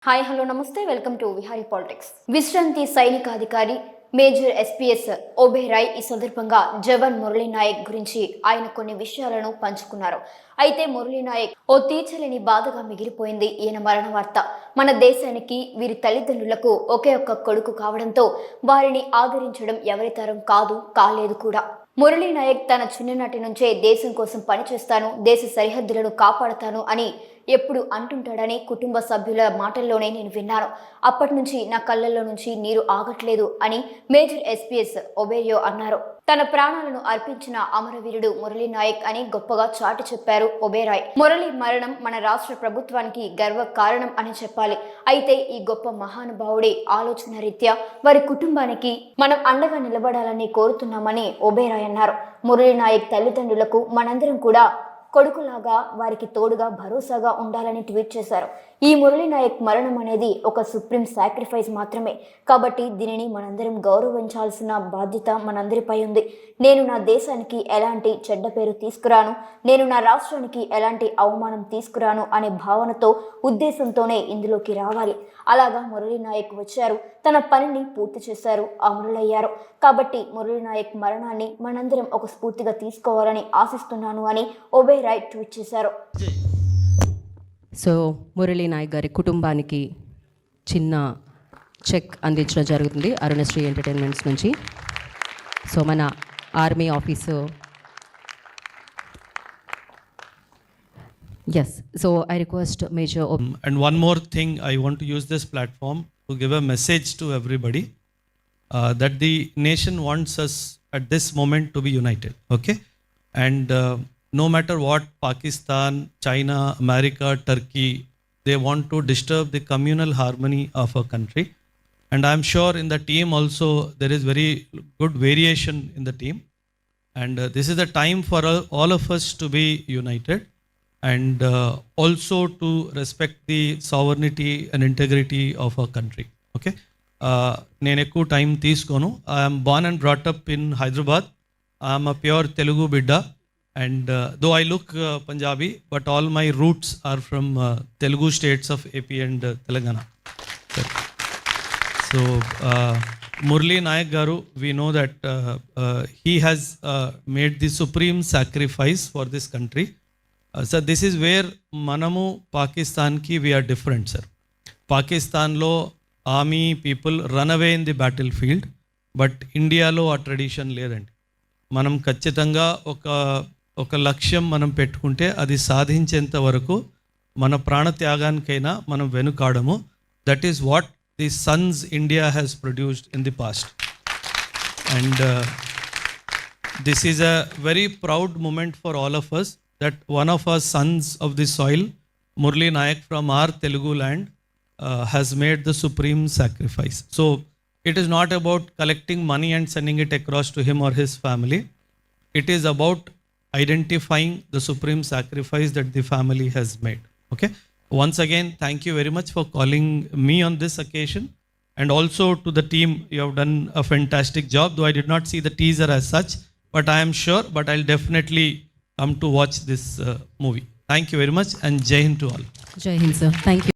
Hi hello నమస్తే welcome to Vihari politics. విశ్రాంతి సైనికాధికారి major SPS Oberoi ఈ సందర్భంగా జవాన్ మురళీ నాయక్ గురించి ఆయన కొన్ని విషయాలను పంచుకున్నారు. అయితే మురళీ నాయక్ ఓ తీర్చలేని బాధగా మిగిలిపోయింది ఈయన మరణ వార్త. మన దేశానికి వీరి తల్లిదండ్రులకు ఒకే ఒక్క కొడుకు కావడంతో వారిని ఆదరించడం ఎవరి తరం కాలేదు కూడా. మురళీ నాయక్ తన చిన్ననాటి నుంచే దేశం కోసం పనిచేస్తాను, దేశ సరిహద్దులను కాపాడతాను అని ఎప్పుడు అంటుంటాడని కుటుంబ సభ్యుల మాటల్లోనే నేను విన్నాను. అప్పటి నుంచి నా కళ్ళల్లో నుంచి నీరు ఆగట్లేదు అని మేజర్ ఎస్పీఎస్ ఓబెరాయ్ అన్నారు. తన ప్రాణాలను అర్పించిన అమరవీరుడు మురళీ నాయక్ అని గొప్పగా చాటి చెప్పారు ఓబెరాయ్. మురళీ మరణం మన రాష్ట్ర ప్రభుత్వానికి గర్వ కారణం అని చెప్పాలి. అయితే ఈ గొప్ప మహానుభావుడి ఆలోచన రీత్యా వారి కుటుంబానికి మనం అండగా నిలబడాలని కోరుతున్నామని ఓబెరాయ్ అన్నారు. మురళీ నాయక్ తల్లిదండ్రులకు మనందరం కూడా కొడుకులాగా వారికి తోడుగా భరోసాగా ఉండాలని ట్వీట్ చేశారు. ఈ మురళీ నాయక్ మరణం అనేది ఒక సుప్రీం సాక్రిఫైస్ మాత్రమే కాబట్టి దీనిని మనందరం గౌరవించాల్సిన బాధ్యత మనందరిపై ఉంది. నేను నా దేశానికి ఎలాంటి చెడ్డ పేరు తీసుకురాను, నేను నా రాష్ట్రానికి ఎలాంటి అవమానం తీసుకురాను అనే భావనతో ఉద్దేశంతోనే ఇందులోకి రావాలి. అలాగా మురళీ నాయక్ వచ్చారు, తన పనిని పూర్తి చేశారు, అమరులయ్యారు. కాబట్టి మురళీ నాయక్ మరణాన్ని మనందరం ఒక స్ఫూర్తిగా తీసుకోవాలని ఆశిస్తున్నాను అని ఓబెరాయ్ ట్వీట్ చేశారు. సో మురళీ నాయక్ గారి కుటుంబానికి చిన్న చెక్ అందించడం జరుగుతుంది అరుణశ్రీ ఎంటర్టైన్మెంట్స్ నుంచి. సో మన army officer, yes, so I request Major and one more thing, I want to use this platform to give a message to everybody that the nation wants us at this moment to be united, okay? And no matter what Pakistan, China, America, Turkey, they want to disturb the communal harmony of a country. And I'm sure in the team also there is very good variation in the team. And this is the time for all of us to be united and also to respect the sovereignty and integrity of our country, okay? నేను ఎక్కువ time తీసుకోను. I am born and brought up in Hyderabad. I am a pure Telugu bidda. And though I look Punjabi, but all my roots are from Telugu states of AP and Telangana. So Murali Nayak garu, we know that he has made the supreme sacrifice for this country. So this is where manamu Pakistan ki we are different, sir. Pakistan lo army people run away in the battlefield, but India lo a tradition ledandi. మనం ఖచ్చితంగా ఒక లక్ష్యం మనం పెట్టుకుంటే అది సాధించేంత వరకు మన ప్రాణత్యాగానికైనా మనం వెనుకాడము. That is what the sons India has produced in the past. And this is a very proud moment for all of us that one of our sons of the soil, Murali Naik from our Telugu land, has made the supreme sacrifice. So it is not about collecting money and sending it across to him or his family. It is about identifying the supreme sacrifice that the family has made. Okay. Once again, thank you very much for calling me on this occasion, and also to the team. You have done a fantastic job, though I did not see the teaser as such, but I am sure, but I'll definitely come to watch this movie. Thank you very much, and Jai Hind to all. Jai Hind, sir. Thank you.